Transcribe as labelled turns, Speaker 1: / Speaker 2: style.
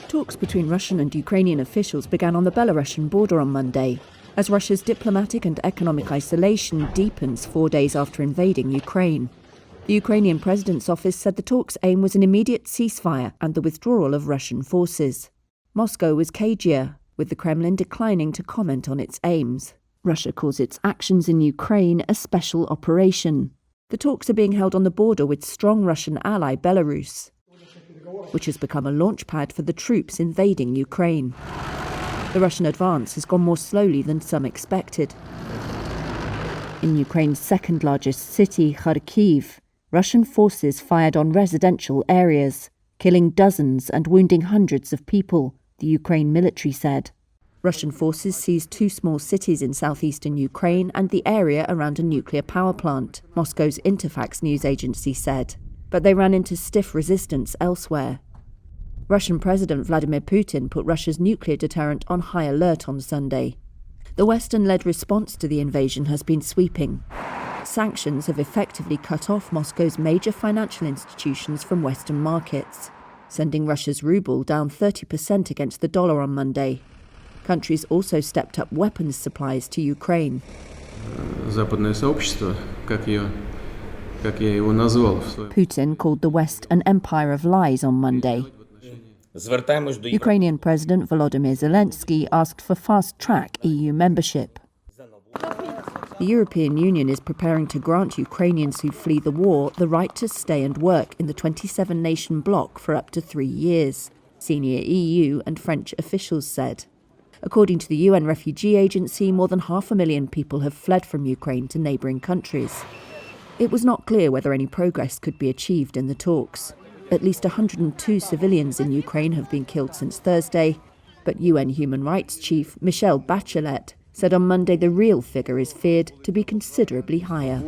Speaker 1: Talks between Russian and Ukrainian officials began on the Belarusian border on Monday, as Russia's diplomatic and economic isolation deepens 4 days after invading Ukraine. The Ukrainian president's office said the talks' aim was an immediate ceasefire and the withdrawal of Russian forces. Moscow was cagier, with the Kremlin declining to comment on its aims. Russia calls its actions in Ukraine a special operation. The talks are being held on the border with strong Russian ally Belarus, which has become a launchpad for the troops invading Ukraine. The Russian advance has gone more slowly than some expected. In Ukraine's second-largest city, Kharkiv, Russian forces fired on residential areas, killing dozens and wounding hundreds of people, the Ukraine military said. Russian forces seized 2 small cities in southeastern Ukraine and the area around a nuclear power plant, Moscow's Interfax news agency said. But they ran into stiff resistance elsewhere. Russian President Vladimir Putin put Russia's nuclear deterrent on high alert on Sunday. The Western-led response to the invasion has been sweeping. Sanctions have effectively cut off Moscow's major financial institutions from Western markets, sending Russia's ruble down 30% against the dollar on Monday. Countries also stepped up weapons supplies to Ukraine. Putin called the West an empire of lies on Monday. Ukrainian President Volodymyr Zelensky asked for fast-track EU membership. The European Union is preparing to grant Ukrainians who flee the war the right to stay and work in the 27-nation bloc for up to 3 years, senior EU and French officials said. According to the UN Refugee Agency, more than 500,000 people have fled from Ukraine to neighbouring countries. It was not clear whether any progress could be achieved in the talks. At least 102 civilians in Ukraine have been killed since Thursday, but UN Human Rights Chief Michelle Bachelet said on Monday the real figure is feared to be considerably higher.